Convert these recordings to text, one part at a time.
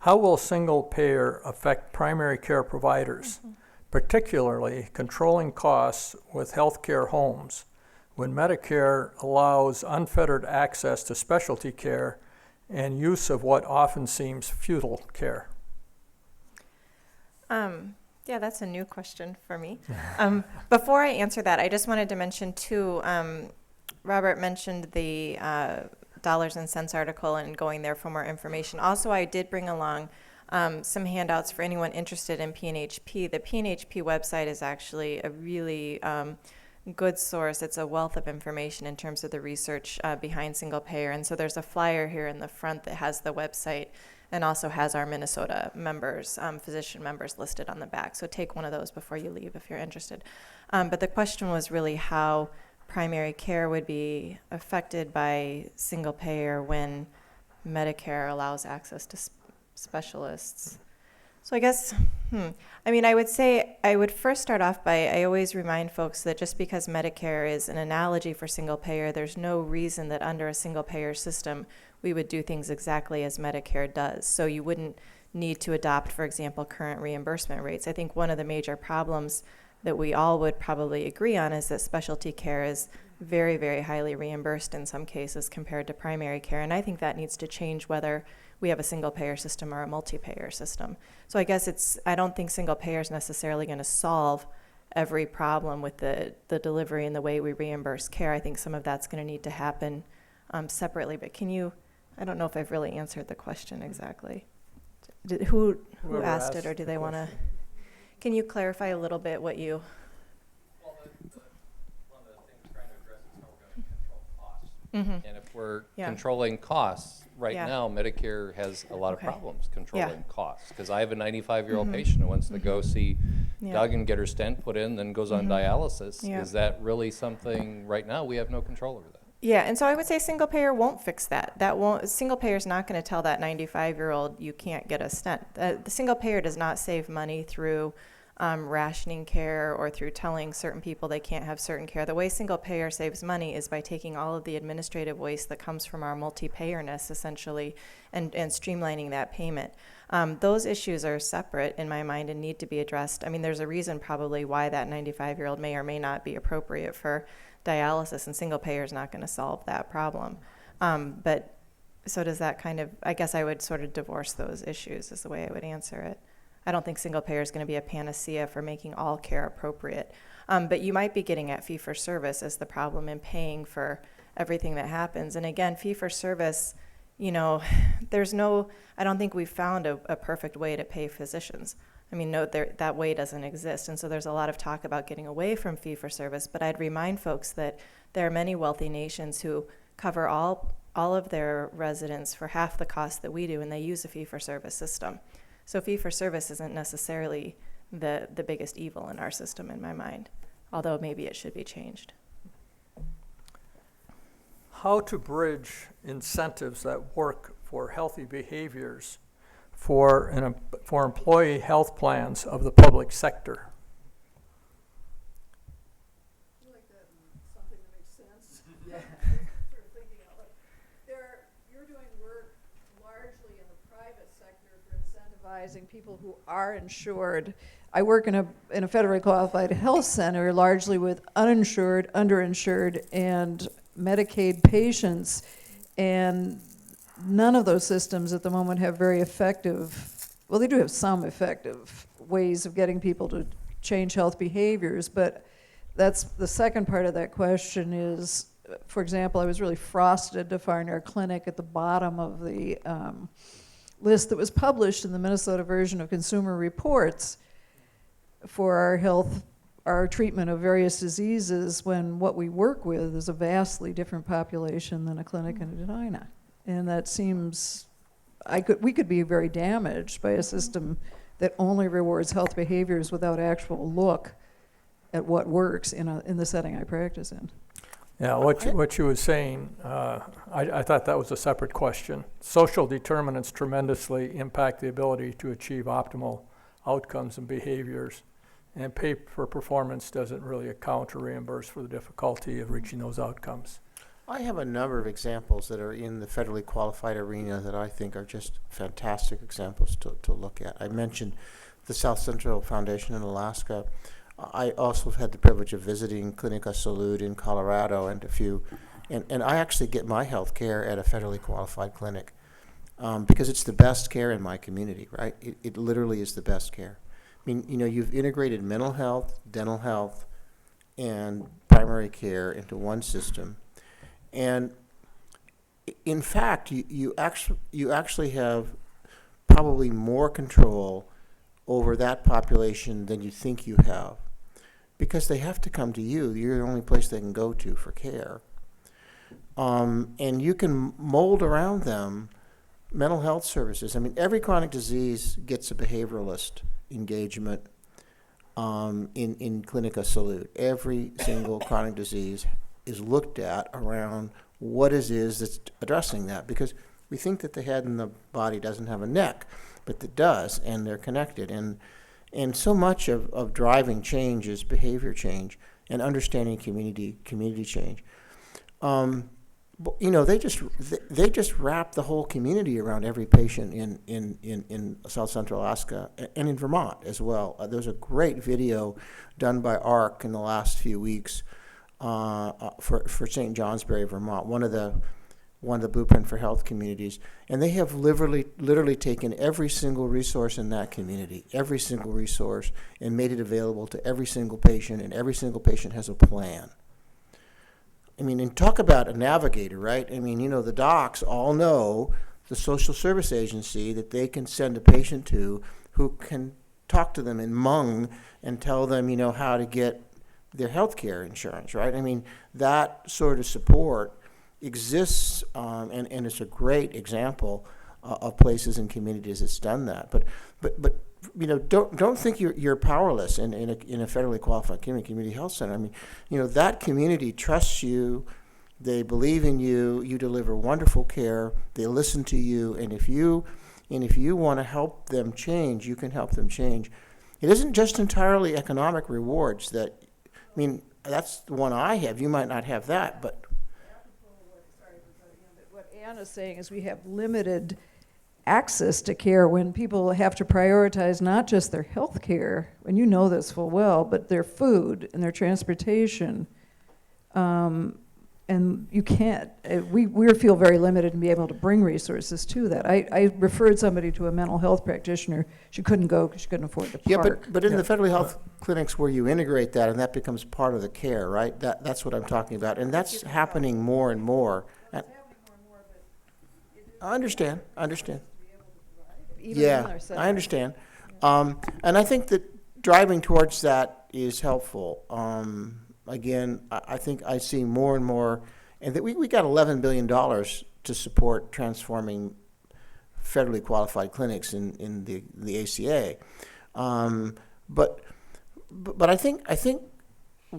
How will single payer affect primary care providers, particularly controlling costs with healthcare homes, when Medicare allows unfettered access to specialty care and use of what often seems futile care? Yeah, that's a new question for me. Before I answer that, I just wanted to mention too, Robert mentioned the dollars and cents article and going there for more information. Also, I did bring along some handouts for anyone interested in PNHP. The PNHP website is actually a really good source. It's a wealth of information in terms of the research behind single payer. And so there's a flyer here in the front that has the website and also has our Minnesota members, physician members listed on the back. So take one of those before you leave if you're interested. But the question was really how primary care would be affected by single payer when Medicare allows access to specialists. So I guess, I mean, I would say, I would first start off by, I always remind folks that just because Medicare is an analogy for single payer, there's no reason that under a single payer system, we would do things exactly as Medicare does. So you wouldn't need to adopt, for example, current reimbursement rates. I think one of the major problems that we all would probably agree on is that specialty care is very, very highly reimbursed in some cases compared to primary care. And I think that needs to change whether we have a single payer system or a multi-payer system. So I guess I don't think single payer is necessarily going to solve every problem with the delivery and the way we reimburse care. I think some of that's going to need to happen separately. But I don't know if I've really answered the question exactly. Who asked it, or do they want to? Can you clarify a little bit what you? Well, one of the things we're trying to address is how we're going to control costs. And if we're controlling costs, right now Medicare has a lot of problems controlling costs. Because I have a 95-year-old patient who wants to go see Doug and get her stent put in, then goes on dialysis. Is that really something right now we have no control over that? Yeah, and so I would say single payer won't fix that. Single payer is not going to tell that 95-year-old you can't get a stent. The single payer does not save money through rationing care or through telling certain people they can't have certain care. The way single payer saves money is by taking all of the administrative waste that comes from our multi-payerness, essentially, and streamlining that payment. Those issues are separate in my mind and need to be addressed. I mean, there's a reason probably why that 95-year-old may or may not be appropriate for dialysis, and single payer is not going to solve that problem. But so does that kind of, I guess I would sort of divorce those issues is the way I would answer it. I don't think single payer is going to be a panacea for making all care appropriate. But you might be getting at fee for service as the problem in paying for everything that happens. And again, fee for service, I don't think we've found a perfect way to pay physicians. I mean, no, that way doesn't exist. And so there's a lot of talk about getting away from fee for service. But I'd remind folks that there are many wealthy nations who cover all of their residents for half the cost that we do, and they use a fee for service system. So fee for service isn't necessarily the biggest evil in our system in my mind, although maybe it should be changed. How to bridge incentives that work for healthy behaviors for employee health plans of the public sector? I like that, something that makes sense. Yeah. Sort of thinking out loud. You're doing work largely in the private sector for incentivizing people who are insured. I work in a federally qualified health center largely with uninsured, underinsured, and Medicaid patients, and none of those systems at the moment have very effective, well, they do have some effective ways of getting people to change health behaviors, but that's the second part of that question is, for example, I was really frosted to find our clinic at the bottom of the list that was published in the Minnesota version of Consumer Reports for our treatment of various diseases, when what we work with is a vastly different population than a clinic in Edina. And that seems, we could be very damaged by a system that only rewards health behaviors without actual look at what works in the setting I practice in. Yeah, what you were saying, I thought that was a separate question. Social determinants tremendously impact the ability to achieve optimal outcomes and behaviors, and pay for performance doesn't really account or reimburse for the difficulty of reaching those outcomes. I have a number of examples that are in the federally qualified arena that I think are just fantastic examples to look at. I mentioned the South Central Foundation in Alaska. I also have had the privilege of visiting Clinica Salud in Colorado and a few, and I actually get my health care at a federally qualified clinic because it's the best care in my community, right? It literally is the best care. I mean, you've integrated mental health, dental health, and primary care into one system. And in fact, you actually have probably more control over that population than you think you have, because they have to come to you. You're the only place they can go to for care. And you can mold around them mental health services. I mean, every chronic disease gets a behavioralist engagement in Clinica Salud. Every single chronic disease is looked at around what it is that's addressing that, because we think that the head and the body doesn't have a neck, but it does, and they're connected. And so much of driving change is behavior change and understanding community change. They just wrap the whole community around every patient in South Central Alaska and in Vermont as well. There's a great video done by ARC in the last few weeks for St. Johnsbury, Vermont, one of the Blueprint for Health communities, and they have literally taken every single resource in that community, every single resource, and made it available to every single patient, and every single patient has a plan. I mean, and talk about a navigator, right? I mean, the docs all know the social service agency that they can send a patient to who can talk to them in Hmong and tell them, how to get their health care insurance, right? I mean, that sort of support exists, and it's a great example of places and communities that's done that. But don't think you're powerless in a federally qualified community health center. I mean, that community trusts you, they believe in you, you deliver wonderful care, they listen to you, and if you want to help them change, you can help them change. It isn't just entirely economic rewards that. I mean, that's the one I have. You might not have that, but. What Anna's saying is we have limited access to care when people have to prioritize not just their health care, and you know this full well, but their food and their transportation. And you can't, we feel very limited in being able to bring resources to that. I referred somebody to a mental health practitioner. She couldn't go because she couldn't afford the park. Yeah, but in the federally health clinics where you integrate that and that becomes part of the care, right? That's what I'm talking about. And that's happening more and more. And I understand. Yeah, I understand. And I think that driving towards that is helpful. Again, I think I see more and more, and that we got $11 billion to support transforming federally qualified clinics in the ACA. But I think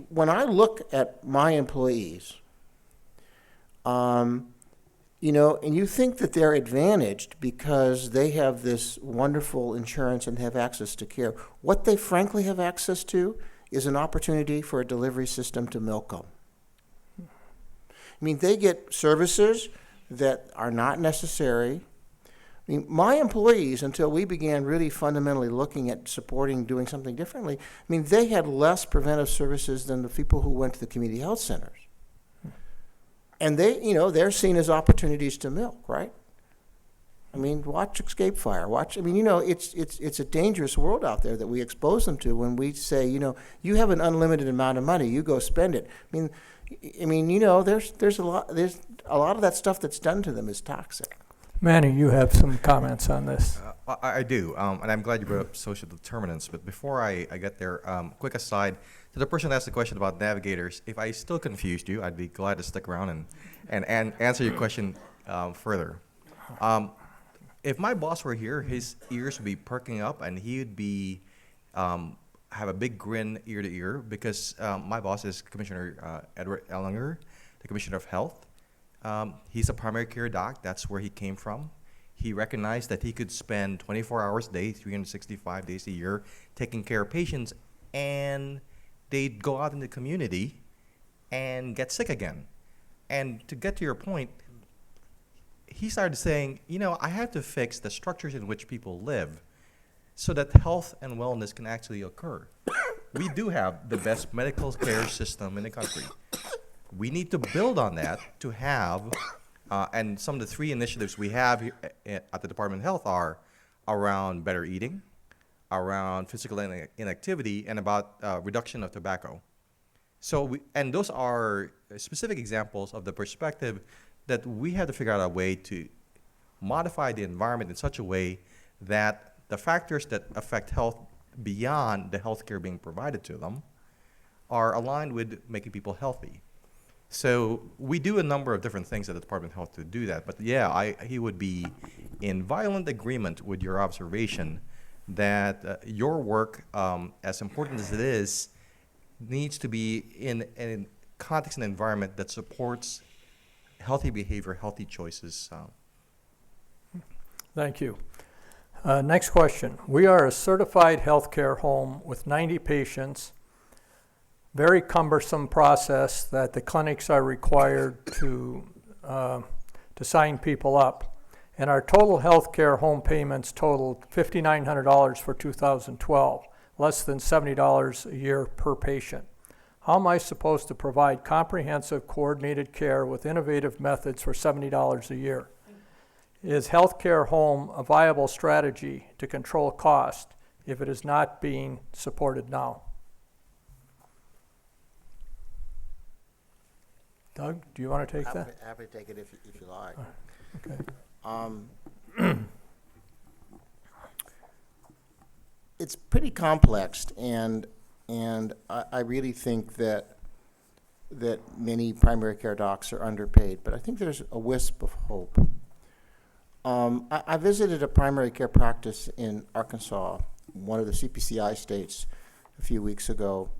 when I look at my employees, and you think that they're advantaged because they have this wonderful insurance and have access to care. What they frankly have access to is an opportunity for a delivery system to milk them. I mean, they get services that are not necessary. I mean, my employees, until we began really fundamentally looking at supporting, doing something differently, I mean, they had less preventive services than the people who went to the community health centers. And they're seen as opportunities to milk, right? I mean, watch Escape Fire. It's a dangerous world out there that we expose them to when we say, you have an unlimited amount of money, you go spend it. I mean, there's a lot of that stuff that's done to them is toxic. Manny, you have some comments on this. I do, and I'm glad you brought up social determinants. But before I get there, quick aside to the person that asked the question about navigators. If I still confused you, I'd be glad to stick around and answer your question further. If my boss were here, his ears would be perking up, and he would be have a big grin ear to ear because my boss is Commissioner Edward Ellinger, the Commissioner of Health. He's a primary care doc. That's where he came from. He recognized that he could spend 24 hours a day, 365 days a year, taking care of patients, and they'd go out in the community and get sick again. And to get to your point, he started saying, I have to fix the structures in which people live so that health and wellness can actually occur. We do have the best medical care system in the country. We need to build on that to have, and some of the 3 initiatives we have here at the Department of Health are around better eating, around physical inactivity, and about reduction of tobacco. So, and those are specific examples of the perspective that we have to figure out a way to modify the environment in such a way that the factors that affect health beyond the healthcare being provided to them are aligned with making people healthy. So we do a number of different things at the Department of Health to do that. But yeah, he would be in violent agreement with your observation that your work, as important as it is, needs to be in a context and environment that supports healthy behavior, healthy choices. Thank you. Next question. We are a certified healthcare home with 90 patients. Very cumbersome process that the clinics are required to sign people up. And our total healthcare home payments totaled $5,900 for 2012, less than $70 a year per patient. How am I supposed to provide comprehensive coordinated care with innovative methods for $70 a year? Is healthcare home a viable strategy to control cost if it is not being supported now? Doug, do you want to take that? Happy to take it if you like. Okay. It's pretty complex, and I really think that many primary care docs are underpaid, but I think there's a wisp of hope. I visited a primary care practice in Arkansas, one of the CPCI states, a few weeks ago.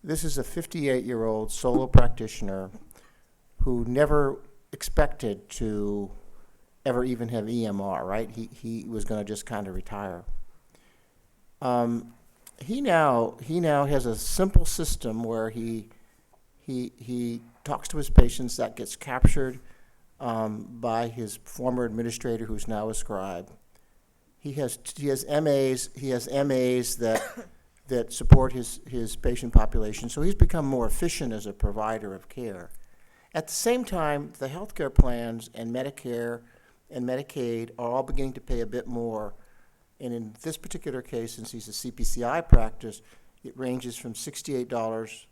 This is a 58-year-old solo practitioner who never expected to ever even have EMR, right? He was going to just kind of retire. He now has a simple system where he talks to his patients. That gets captured by his former administrator, who's now a scribe. He has MAs that support his patient population. So he's become more efficient as a provider of care. At the same time, the healthcare plans and Medicare and Medicaid are all beginning to pay a bit more. And in this particular case, since he's a CPCI practice, it ranges from $68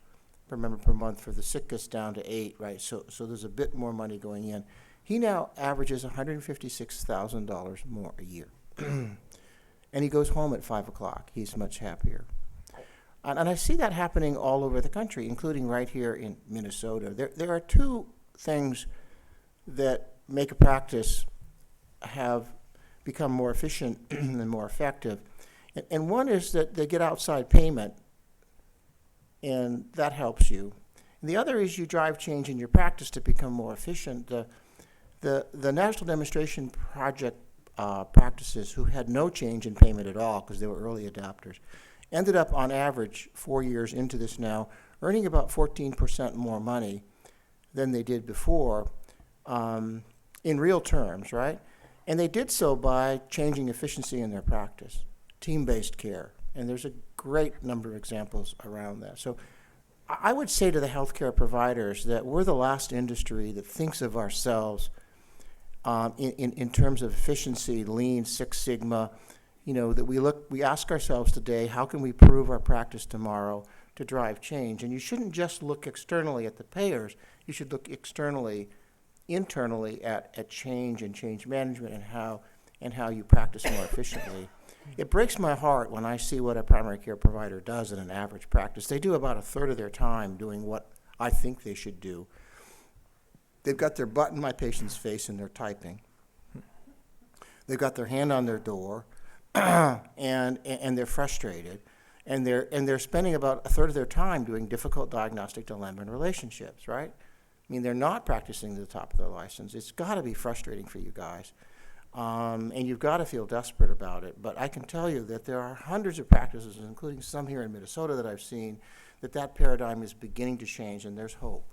per member per month for the sickest down to $8, right? So there's a bit more money going in. He now averages $156,000 more a year. And he goes home at 5 o'clock. He's much happier. And I see that happening all over the country, including right here in Minnesota. There are 2 things that make a practice have become more efficient and more effective. And one is that they get outside payment, and that helps you. And the other is you drive change in your practice to become more efficient. The National Demonstration Project practices who had no change in payment at all because they were early adopters ended up on average 4 years into this now earning about 14% more money than they did before in real terms, right? And they did so by changing efficiency in their practice, team-based care. And there's a great number of examples around that. So I would say to the healthcare providers that we're the last industry that thinks of ourselves in terms of efficiency, lean, Six Sigma, that we ask ourselves today, how can we improve our practice tomorrow to drive change? And you shouldn't just look externally at the payers. You should look internally at change and change management and how you practice more efficiently. It breaks my heart when I see what a primary care provider does in an average practice. They do about a third of their time doing what I think they should do. They've got their butt in my patient's face and they're typing. They've got their hand on their door and they're frustrated. And they're spending about a third of their time doing difficult diagnostic dilemma and relationships, right? I mean, they're not practicing to the top of their license. It's got to be frustrating for you guys. And you've got to feel desperate about it. But I can tell you that there are hundreds of practices, including some here in Minnesota that I've seen, that paradigm is beginning to change, and there's hope.